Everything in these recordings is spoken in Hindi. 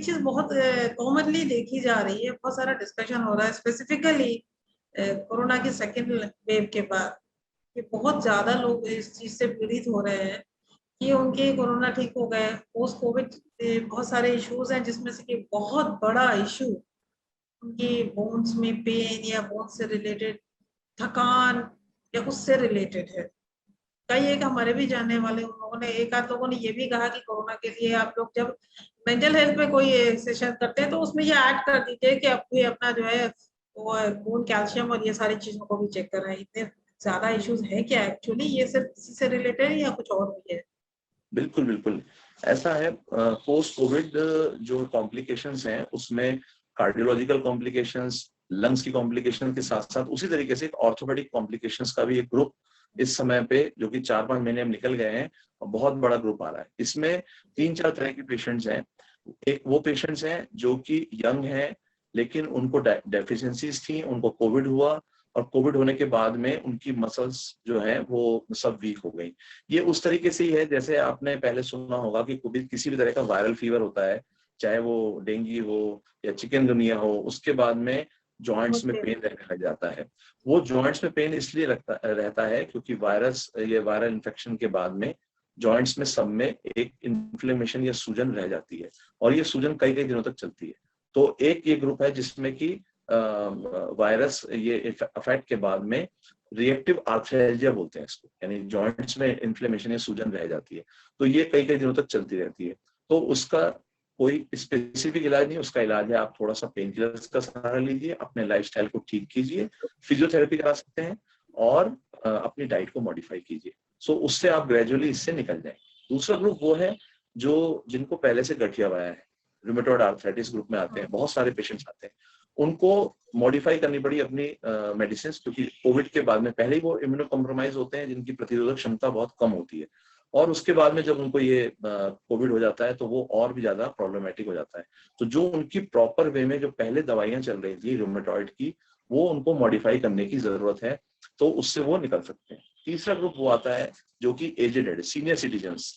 चीज बहुत कॉमनली देखी जा रही है, बहुत सारा डिस्कशन हो रहा है स्पेसिफिकली कोरोना की सेकेंड वेव के बाद, कि बहुत ज्यादा लोग इस चीज से पीड़ित हो रहे हैं कि उनके कोरोना ठीक हो गए पोस्ट कोविड। बहुत सारे इश्यूज हैं जिसमें से कि बहुत बड़ा इशू उनकी बोन्स में पेन या बोन्स से रिलेटेड थकान या उससे रिलेटेड है। कई एक हमारे भी जानने वाले उन लोगों ने, एक आध लोगों ने ये भी कहा कि कोरोना के लिए आप लोग जब मेंटल हेल्थ पे कोई सेशन करते हैं तो उसमें ये ऐड कर दीजिए कि आप भी अपना जो है वो खून कैल्शियम और ये सारी चीजों को भी चेक कर रहे हैं। इतने ज्यादा इश्यूज है क्या एक्चुअली, ये सिर्फ इसी से रिलेटेड है या कुछ और भी है? बिल्कुल बिल्कुल ऐसा है। पोस्ट कोविड जो कॉम्प्लिकेशंस हैं उसमें कार्डियोलॉजिकल कॉम्प्लिकेशंस, लंग्स की कॉम्प्लिकेशन के साथ साथ उसी तरीके से ऑर्थोपेडिक कॉम्प्लिकेशंस का भी एक ग्रुप इस समय पे, जो कि 4-5 महीने में निकल गए हैं, और बहुत बड़ा ग्रुप आ रहा है। इसमें 3-4 तरह के पेशेंट्स हैं। एक वो पेशेंट्स हैं जो कि यंग हैं लेकिन उनको डेफिशिएंसीज थी, उनको कोविड हुआ और कोविड होने के बाद में उनकी मसल्स जो है वो सब वीक हो गई। ये उस तरीके से ही है जैसे आपने पहले सुना होगा कि किसी भी तरह का वायरल फीवर होता है, चाहे वो डेंगू हो या चिकनगुनिया हो, उसके बाद में जॉइंट्स में पेन रहने लग जाता है। वो जॉइंट्स में पेन इसलिए रहता है क्योंकि ये वायरल इन्फेक्शन के बाद में जॉइंट्स में सब में एक इन्फ्लेमेशन या सूजन रह जाती है और ये सूजन कई कई दिनों तक चलती है। तो एक ये ग्रुप है जिसमें कि वायरस ये अफेक्ट के बाद में रिएक्टिव आर्थ्राल्जिया बोलते हैं इसको, यानी जॉइंट्स में इन्फ्लेमेशन या सूजन रह जाती है, तो ये कई कई दिनों तक चलती रहती है। तो उसका कोई स्पेसिफिक इलाज नहीं, उसका इलाज है आप थोड़ा सा पेन किलर्स का सहारा लीजिए, अपने लाइफस्टाइल को ठीक कीजिए, फिजियोथेरेपी करा सकते हैं और अपनी डाइट को मॉडिफाई कीजिए। सो उससे आप ग्रेजुअली इससे निकल जाएं। दूसरा ग्रुप वो है जो जिनको पहले से गठिया हुआ है, रूमेटॉइड आर्थराइटिस ग्रुप में आते हैं, बहुत सारे पेशेंट्स आते हैं, उनको मॉडिफाई करनी पड़ी अपनी मेडिसिन, क्योंकि कोविड के बाद में पहले ही वो इम्यूनो कॉम्प्रोमाइज होते हैं जिनकी प्रतिरोधक क्षमता बहुत कम होती है, और उसके बाद में जब उनको ये कोविड हो जाता है तो वो और भी ज्यादा प्रॉब्लमेटिक हो जाता है। तो जो उनकी प्रॉपर वे में जो पहले दवाइयां चल रही थी रूमेटॉइड की, वो उनको मॉडिफाई करने की जरूरत है, तो उससे वो निकल सकते हैं। तीसरा ग्रुप वो आता है जो कि एजेड है, सीनियर सिटीजन्स,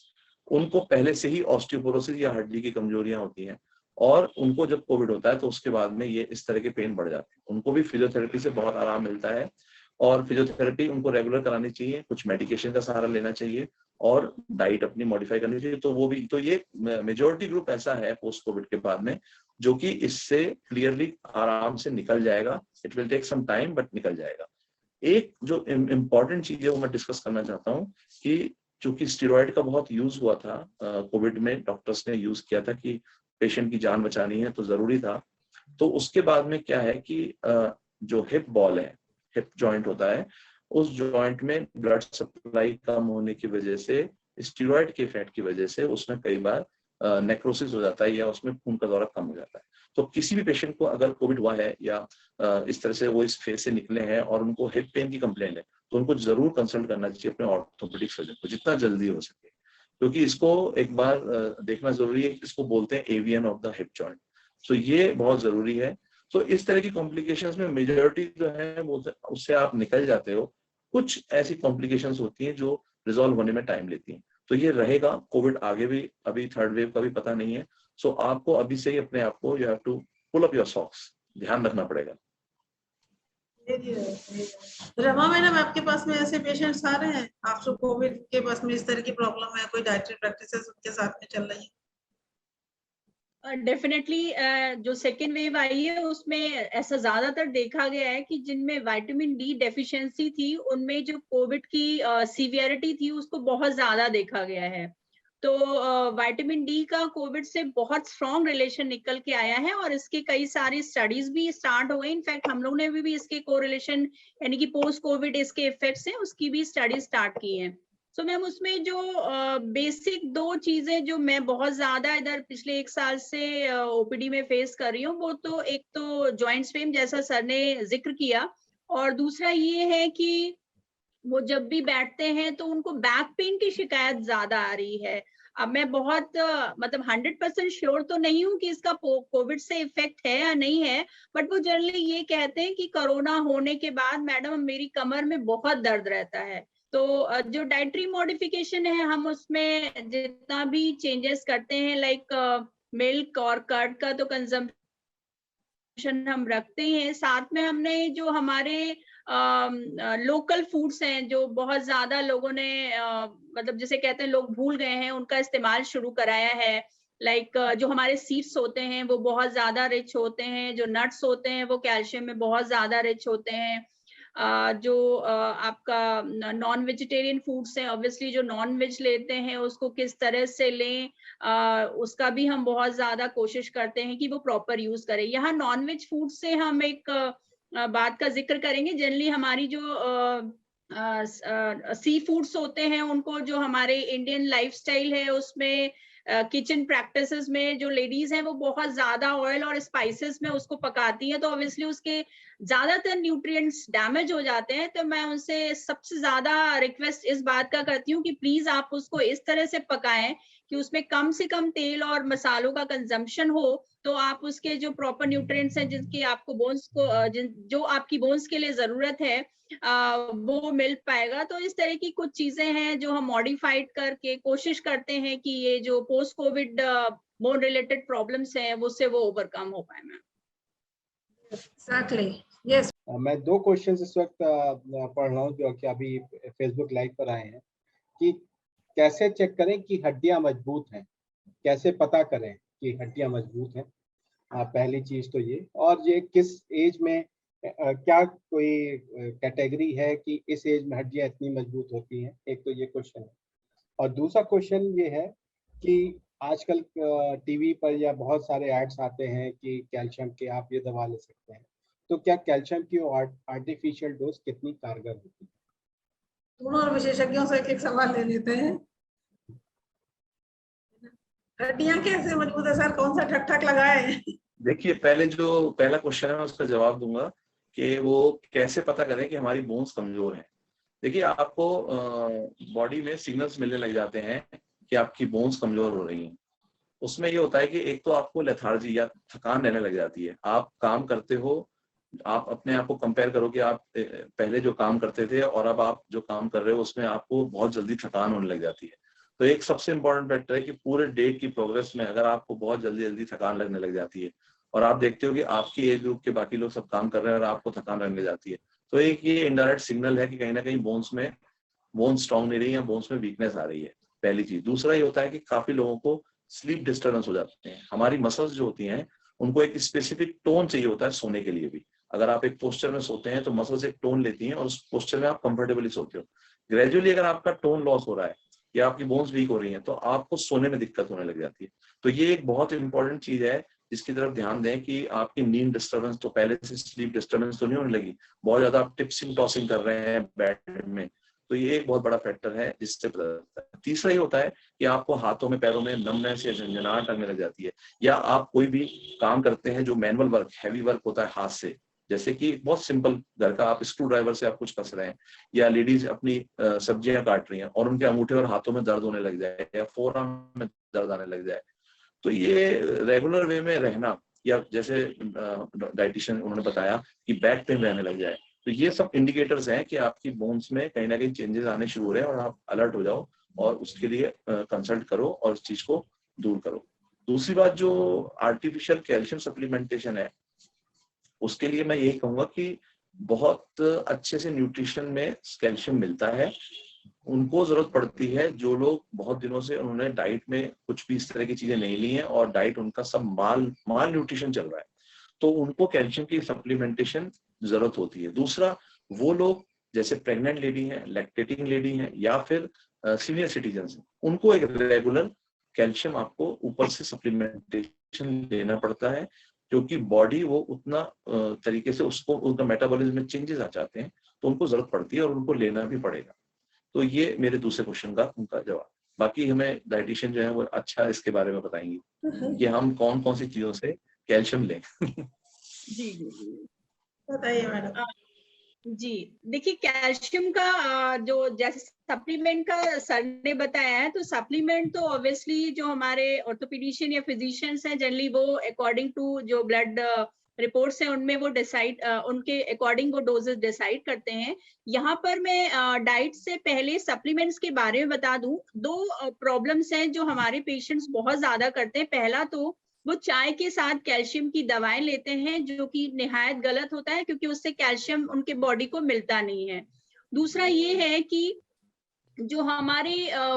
उनको पहले से ही ऑस्टियोपोरोसिस या हड्डी की कमजोरियां होती हैं और उनको जब कोविड होता है तो उसके बाद में ये इस तरह के पेन बढ़ जाते हैं। उनको भी फिजियोथेरेपी से बहुत आराम मिलता है और फिजियोथेरेपी उनको रेगुलर करानी चाहिए, कुछ मेडिकेशन का सहारा लेना चाहिए और डाइट अपनी मॉडिफाई करनी चाहिए। तो वो भी, तो ये मेजोरिटी ग्रुप ऐसा है पोस्ट कोविड के बाद में जो कि इससे क्लियरली आराम से निकल जाएगा। It will take some time but निकल जाएगा। एक जो इम्पोर्टेंट चीज है वो मैं डिस्कस करना चाहता हूँ कि चूंकि स्टेरॉइड का बहुत यूज हुआ था कोविड में, डॉक्टर्स ने यूज किया था कि पेशेंट की जान बचानी है तो जरूरी था। तो उसके बाद में क्या है कि जो हिप बॉल है, हिप जॉइंट होता है, उस जॉइंट में ब्लड सप्लाई कम होने की वजह से, स्टेरॉइड के इफेक्ट की वजह से उसमें कई बार नेक्रोसिस हो जाता है या उसमें खून का दौरा कम हो जाता है। तो किसी भी पेशेंट को अगर कोविड हुआ है या इस तरह से वो इस फेज से निकले हैं और उनको हिप पेन की कंप्लेंट है, तो उनको जरूर कंसल्ट करना चाहिए अपने ऑर्थोपेडिक सर्जन को जितना जल्दी हो सके, क्योंकि इसको एक बार देखना जरूरी है। इसको बोलते हैं avian of the hip joint, तो ये बहुत जरूरी है। तो इस तरह की कॉम्प्लिकेशंस में मेजोरिटी जो है वो उससे आप निकल जाते हो। कुछ ऐसी कॉम्प्लिकेशंस होती हैं जो रिजॉल्व होने में टाइम लेती हैं, तो ये रहेगा। कोविड आगे भी, अभी थर्ड वेव का भी पता नहीं है। सो आपको अभी से ही अपने आप को, you have to pull up your socks, ध्यान रखना पड़ेगा। रमा मैडम, आपके पास में ऐसे पेशेंट्स आ रहे हैं आफ्टर कोविड के पास में इस तरह की प्रॉब्लम है, कोई डाइटरी प्रैक्टिसेस उनके साथ में चल रही है? डेफिनेटली जो सेकेंड वेव आई है उसमें ऐसा ज्यादातर देखा गया है कि जिनमें विटामिन डी डेफिशिएंसी थी उनमें जो कोविड की सीवियरिटी थी उसको बहुत ज्यादा देखा गया है। तो विटामिन डी का कोविड से बहुत स्ट्रॉन्ग रिलेशन निकल के आया है और इसकी कई सारी स्टडीज भी स्टार्ट हो गई। इनफैक्ट हम लोग ने भी इसके कोरिलेशन यानी कि पोस्ट कोविड इसके इफेक्ट्स हैं उसकी भी स्टडी स्टार्ट की है। सो मैम उसमें जो बेसिक दो चीजें जो मैं बहुत ज्यादा इधर पिछले 1 साल से ओपीडी में फेस कर रही हूँ, वो तो एक तो जॉइंट पेन जैसा सर ने जिक्र किया, और दूसरा ये है कि वो जब भी बैठते हैं तो उनको बैक पेन की शिकायत ज्यादा आ रही है। अब मैं बहुत मतलब 100% श्योर तो नहीं हूँ कि इसका कोविड से इफेक्ट है या नहीं है, बट वो जनरली ये कहते हैं कि कोरोना होने के बाद मैडम मेरी कमर में बहुत दर्द रहता है। तो जो डाइटरी मॉडिफिकेशन है हम उसमें जितना भी चेंजेस करते हैं, लाइक मिल्क और कर्ड का तो कंजम्पशन हम रखते हैं। साथ में हमने जो हमारे लोकल फूड्स हैं जो बहुत ज्यादा लोगों ने मतलब जिसे कहते हैं लोग भूल गए हैं, उनका इस्तेमाल शुरू कराया है। लाइक जो हमारे सीड्स होते हैं वो बहुत ज्यादा रिच होते हैं, जो नट्स होते हैं वो कैल्शियम में बहुत ज्यादा रिच होते हैं। जो आपका नॉन वेजिटेरियन फूड्स हैं, ऑब्वियसली जो नॉन वेज लेते हैं उसको किस तरह से लें, उसका भी हम बहुत ज्यादा कोशिश करते हैं कि वो प्रॉपर यूज करें। यहाँ नॉन वेज फूड से हम एक बात का जिक्र करेंगे। जनरली हमारी जो सी फूड्स होते हैं उनको, जो हमारे इंडियन लाइफस्टाइल है उसमें किचन प्रैक्टिसेस में जो लेडीज हैं वो बहुत ज्यादा ऑयल और स्पाइसेस में उसको पकाती हैं, तो ऑब्वियसली उसके ज्यादातर न्यूट्रिएंट्स डैमेज हो जाते हैं। तो मैं उनसे सबसे ज्यादा रिक्वेस्ट इस बात का करती हूँ कि प्लीज आप उसको इस तरह से पकाएं कि उसमें कम से कम तेल और मसालों का कंजम्पशन हो, तो आप उसके जो प्रॉपर न्यूट्रिएंट्स हैं जिनकी आपको बोन्स को जो आपकी बोन्स के लिए जरूरत है वो मिल पाएगा। तो इस तरह की कुछ चीजें हैं जो हम मॉडिफाइड करके कोशिश करते हैं कि ये जो post Covid bone related problems हैं उससे वो ओवरकम हो पाए। Ma'am Exactly. Yes. मैं 2 क्वेश्चंस इस वक्त पढ़ रहा हूँ जो कि अभी फेसबुक लाइव पर आए हैं कि कैसे चेक करें कि हड्डियां मजबूत हैं, कैसे पता करें कि हड्डियां मजबूत हैं। पहली चीज तो ये, और ये किस एज में क्या कोई कैटेगरी है कि इस एज में हड्डियां इतनी मजबूत होती हैं, एक तो ये क्वेश्चन है। और दूसरा क्वेश्चन ये है कि आजकल टीवी पर या बहुत सारे एड्स आते हैं कि कैल्शियम के आप ये दवा ले सकते हैं, तो क्या कैल्शियम की आर्टिफिशियल डोज कितनी कारगर होती है? दोनों विशेषज्ञों से एक सवाल ले लेते हैं। हड्डियां कैसे मजबूत है सर, कौन सा ठक ठक लगाए? देखिए, पहला क्वेश्चन है मैं उसका जवाब दूंगा कि वो कैसे पता करें कि हमारी बोन्स कमजोर हैं। देखिए, आपको बॉडी में सिग्नल्स मिलने लग जाते हैं कि आपकी बोन्स कमजोर हो रही हैं। उसमें ये होता है कि एक तो आपको लेथार्जी या थकान रहने लग जाती है। आप काम करते हो, आप अपने आप को कंपेयर करो कि आप पहले जो काम करते थे और अब आप जो काम कर रहे हो उसमें आपको बहुत जल्दी थकान होने लग जाती है। तो एक सबसे इम्पोर्टेंट फैक्टर है कि पूरे डे की प्रोग्रेस में अगर आपको बहुत जल्दी जल्दी थकान लगने लग जाती है और आप देखते हो कि आपकी एज ग्रुप के बाकी लोग सब काम कर रहे हैं और आपको थकान लगने लग जाती है, तो एक ये इनडायरेक्ट सिग्नल है कि कहीं ना कहीं बोन्स स्ट्रांग नहीं रही या बोन्स में वीकनेस आ रही है, पहली चीज। दूसरा ये होता है कि काफी लोगों को स्लीप डिस्टर्बेंस हो जाते हैं। हमारी मसल्स जो होती हैं उनको एक स्पेसिफिक टोन चाहिए होता है सोने के लिए भी। अगर आप एक पोस्चर में सोते हैं तो मसल्स एक टोन लेती हैं और उस पोस्चर में आप कंफर्टेबली सोते हो। ग्रेजुअली अगर आपका टोन लॉस हो रहा है या आपकी बोन्स वीक हो रही हैं तो आपको सोने में दिक्कत होने लग जाती है। तो ये एक बहुत इंपॉर्टेंट चीज है जिसकी तरफ ध्यान दें कि आपकी नींद डिस्टर्बेंस तो पहले से स्लीप डिस्टर्बेंस तो नहीं होने लगी, बहुत ज्यादा आप टिप्सिंग टॉसिंग कर रहे हैं बेड में, तो ये एक बहुत बड़ा फैक्टर है जिससे पता चलता है। तीसरा ये होता है कि आपको हाथों में पैरों में नमनेस या झंझनाहट लगने लग जाती है, या आप कोई भी काम करते हैं जो मैनुअल वर्क हैवी वर्क होता है हाथ से, जैसे कि बहुत सिंपल घर का आप स्क्रू ड्राइवर से आप कुछ कस रहे हैं, या लेडीज अपनी सब्जियां काट रही हैं और उनके अंगूठे और हाथों में दर्द होने लग जाए या फोरआर्म में दर्द आने लग जाए, तो ये रेगुलर वे में रहना, या जैसे डाइटिशियन उन्होंने बताया कि बैक पेन रहने लग जाए, तो ये सब इंडिकेटर्स हैं कि आपकी बोन्स में कहीं ना कहीं चेंजेस आने शुरू हो रहे हैं और आप अलर्ट हो जाओ और उसके लिए कंसल्ट करो और इस चीज को दूर करो। दूसरी बात, जो आर्टिफिशियल कैल्शियम सप्लीमेंटेशन है उसके लिए मैं यही कहूंगा कि बहुत अच्छे से न्यूट्रिशन में कैल्शियम मिलता है। उनको जरूरत पड़ती है जो लोग बहुत दिनों से उन्होंने डाइट में कुछ भी इस तरह की चीजें नहीं ली हैं और डाइट उनका सब माल न्यूट्रिशन चल रहा है, तो उनको कैल्शियम की सप्लीमेंटेशन जरूरत होती है। दूसरा, वो लोग जैसे प्रेग्नेंट लेडी हैं, लैक्टेटिंग लेडी हैं, या फिर सीनियर सिटीजन हैं, उनको एक रेगुलर कैल्शियम आपको ऊपर से सप्लीमेंटेशन लेना पड़ता है, क्योंकि बॉडी वो उतना तरीके से उसको उनका मेटाबॉलिज्म में चेंजेस आ जाते हैं, तो उनको जरूरत पड़ती है और उनको लेना भी पड़ेगा। तो ये मेरे दूसरे क्वेश्चन का उनका जवाब। बाकी हमें डाइटिशियन जो है वो अच्छा इसके बारे में बताएंगी कि हम कौन कौन सी चीजों से कैल्शियम लें। जी जी बताइए मैडम। जी, देखिए कैल्शियम का जो जैसे सप्लीमेंट का सर ने बताया है, तो सप्लीमेंट तो ऑब्वियसली जो हमारे ऑर्थोपेडिशियन या फिजिशियंस हैं जनरली वो अकॉर्डिंग टू जो ब्लड रिपोर्ट्स हैं उनमें वो डिसाइड उनके अकॉर्डिंग वो डोजेस डिसाइड करते हैं। यहाँ पर मैं डाइट से पहले सप्लीमेंट्स के बारे में बता दूं। दो प्रॉब्लम्स हैं जो हमारे पेशेंट्स बहुत ज्यादा करते हैं। पहला तो वो चाय के साथ कैल्शियम की दवाएं लेते हैं, जो कि निहायत गलत होता है, क्योंकि उससे कैल्शियम उनके बॉडी को मिलता नहीं है। दूसरा ये है कि जो हमारे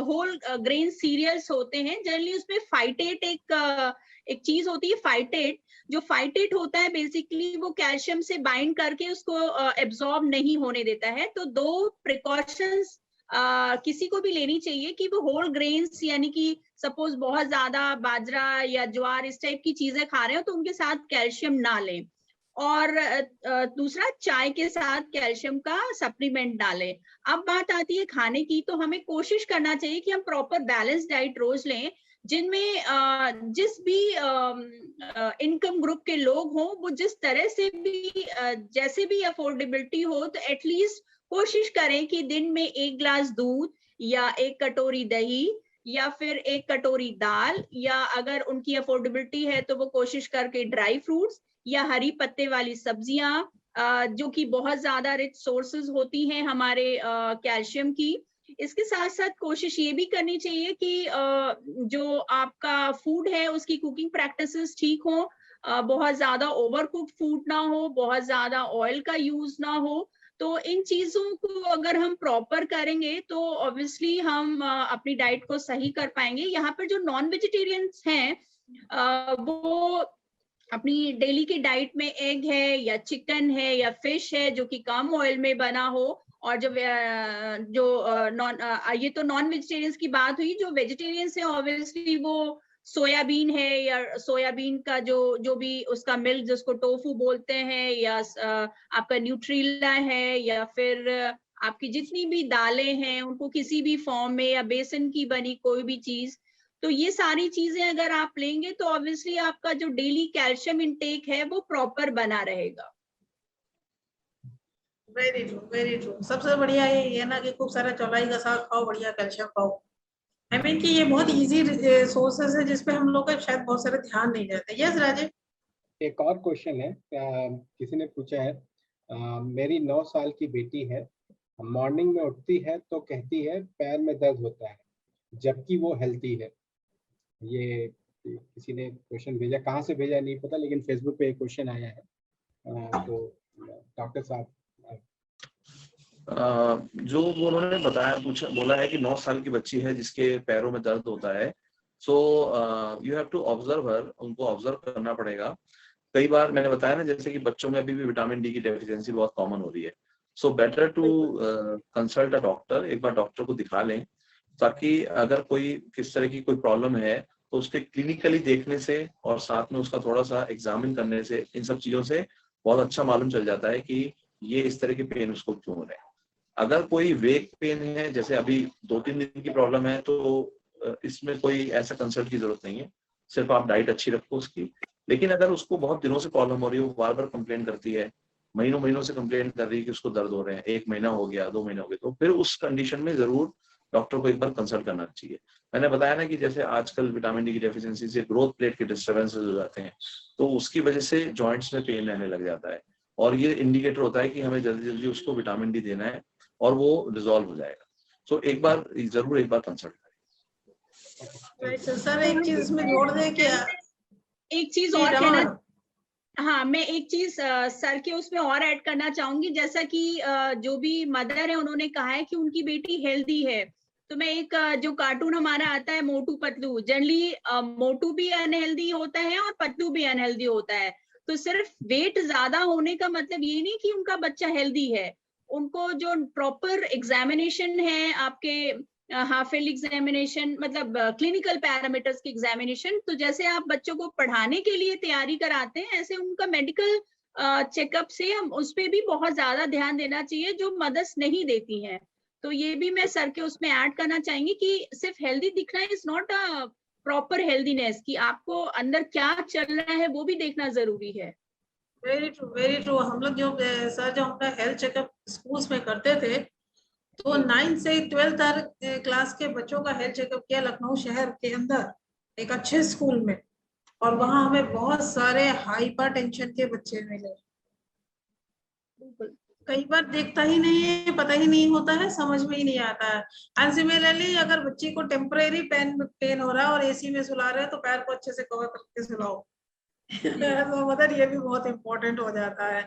होल ग्रेन सीरियल्स होते हैं, जनरली उसमें फाइटेट एक चीज होती है, फाइटेट। जो फाइटेट होता है बेसिकली वो कैल्शियम से बाइंड करके उसको एब्जॉर्ब नहीं होने देता है। तो 2 प्रिकॉशंस किसी को भी लेनी चाहिए कि वो होल ग्रेन्स, यानी कि सपोज बहुत ज्यादा बाजरा या ज्वार इस टाइप की चीजें खा रहे हो तो उनके साथ कैल्शियम ना लें। और दूसरा, चाय के साथ कैल्शियम का सप्लीमेंट डालें। अब बात आती है खाने की, तो हमें कोशिश करना चाहिए कि हम प्रॉपर बैलेंस डाइट रोज लें, जिनमें जिस भी इनकम ग्रुप के लोग हों, वो जिस तरह से भी जैसे भी अफोर्डेबिलिटी हो, तो एटलीस्ट कोशिश करें कि दिन में 1 ग्लास दूध या 1 कटोरी दही या फिर 1 कटोरी दाल, या अगर उनकी अफोर्डेबिलिटी है तो वो कोशिश करके ड्राई फ्रूट्स या हरी पत्ते वाली सब्जियां, जो कि बहुत ज्यादा रिच सोर्सेज होती हैं हमारे कैल्शियम की। इसके साथ साथ कोशिश ये भी करनी चाहिए कि जो आपका फूड है उसकी कुकिंग प्रैक्टिसेस ठीक हो, बहुत ज्यादा ओवर कुक्ड फूड ना हो, बहुत ज्यादा ऑयल का यूज ना हो। तो इन चीजों को अगर हम प्रॉपर करेंगे तो ऑब्वियसली हम अपनी डाइट को सही कर पाएंगे। यहाँ पर जो नॉन वेजिटेरियंस हैं वो अपनी डेली की डाइट में एग है या चिकन है या फिश है जो कि कम ऑयल में बना हो, और जो ये तो नॉन वेजिटेरियंस की बात हुई। जो वेजिटेरियंस है ऑब्वियसली वो सोयाबीन है, या सोयाबीन का जो भी उसका मिल्क जिसको टोफू बोलते हैं, या आपका न्यूट्रीला है, या फिर आपकी जितनी भी दालें हैं उनको किसी भी फॉर्म में, या बेसन की बनी कोई भी चीज, तो ये सारी चीजें अगर आप लेंगे तो ऑब्वियसली आपका जो डेली कैल्शियम इंटेक है वो प्रॉपर बना रहेगा। Very true, very true. सबसे बढ़िया ये है ना कि खूब सारा चौलाई का साग खाओ, बढ़िया कैल्शियम खाओ। आई मीन कि ये बहुत इजी सोर्सेस है जिसपे हम लोग का शायद बहुत सारे ध्यान नहीं जाते। यस राजेश। एक और क्वेश्चन है, किसी ने पूछा है, मेरी 9 साल की बेटी है, मॉर्निंग में उठती है तो कहती है पैर में दर्द होता है, जबकि वो हेल्थी है। ये किसी ने क्वेश्चन भेजा, कहाँ से भेजा नहीं पता, लेकिन फेसबुक पे एक क्वेश्चन आया है। तो डॉक्टर साहब, जो उन्होंने बताया, बोला है कि 9 साल की बच्ची है जिसके पैरों में दर्द होता है। So you have to observe her, उनको ऑब्जर्व करना पड़ेगा। कई बार मैंने बताया ना, जैसे कि बच्चों में अभी भी विटामिन डी की डेफिशिएंसी बहुत कॉमन हो रही है। So better to consult a doctor, एक बार डॉक्टर को दिखा लें, ताकि अगर कोई किस तरह की कोई प्रॉब्लम है तो उसके क्लिनिकली देखने से और साथ में उसका थोड़ा सा एग्जामिन करने से, इन सब चीजों से बहुत अच्छा मालूम चल जाता है कि ये इस तरह के पेन उसको क्यों हो रहे हैं। अगर कोई वेक पेन है, जैसे अभी 2-3 दिन की प्रॉब्लम है, तो इसमें कोई ऐसा कंसल्ट की जरूरत नहीं है, सिर्फ आप डाइट अच्छी रखो उसकी। लेकिन अगर उसको बहुत दिनों से प्रॉब्लम हो रही है, वो बार बार कंप्लेन करती है, महीनों से कंप्लेन कर रही है कि उसको दर्द हो रहे हैं, 1 महीना हो गया, 2 महीने हो गए, तो फिर उस कंडीशन में जरूर डॉक्टर को एक बार कंसल्ट करना चाहिए। मैंने बताया ना कि जैसे आजकल विटामिन डी की डेफिशिएंसी से ग्रोथ प्लेट के डिस्टर्बेंसेस हो जाते हैं, तो उसकी वजह से जॉइंट्स में पेन रहने लग जाता है, और ये इंडिकेटर होता है कि हमें जल्दी जल्दी उसको विटामिन डी देना है और वो रिजॉल्व हो जाएगा। सो एक बार कंसल्ट करें। सर एक चीज इसमें जोड़ दें कि एक चीज और कहना, हाँ मैं एक चीज सर के उसमें और ऐड करना चाहूंगी। जैसा कि जो भी मदर है उन्होंने कहा है कि उनकी बेटी हेल्दी है, तो मैं एक जो कार्टून हमारा आता है मोटू पतलू, जनरली मोटू भी अनहेल्दी होता है और पतलू भी अनहेल्दी होता है। तो सिर्फ वेट ज्यादा होने का मतलब ये नहीं कि उनका बच्चा हेल्दी है। उनको जो प्रॉपर एग्जामिनेशन है, आपके हाफ एल एग्जामिनेशन, मतलब क्लिनिकल पैरामीटर्स की एग्जामिनेशन, तो जैसे आप बच्चों को पढ़ाने के लिए तैयारी कराते हैं, ऐसे उनका मेडिकल चेकअप से हम उस पर भी बहुत ज्यादा ध्यान देना चाहिए, जो मदर्स नहीं देती हैं। तो ये भी मैं सर के उसमें ऐड करना चाहेंगी कि सिर्फ हेल्दी दिखना is not a proper healthiness, कि आपको अंदर क्या चल रहा है वो भी देखना जरूरी है। Very true, very true. हम लोग जो सर जो अपना हेल्थ चेकअप स्कूल्स में करते थे, तो 9th से 12th क्लास के बच्चों का हेल्थ चेकअप किया लखनऊ शहर के अंदर एक अच्छे स्कूल में, और वहां हमें बहुत सारे हाइपर टेंशन के बच्चे मिले। कई बार देखता ही नहीं है, पता ही नहीं होता है, समझ में ही नहीं आता है। एंड सिमिलरली अगर बच्ची को टेम्परेरी पेन हो रहा है और एसी में सुला रहे हैं तो पैर को अच्छे से कवर करके सुलाओ। तो मतलब ये भी बहुत इम्पोर्टेंट हो जाता है।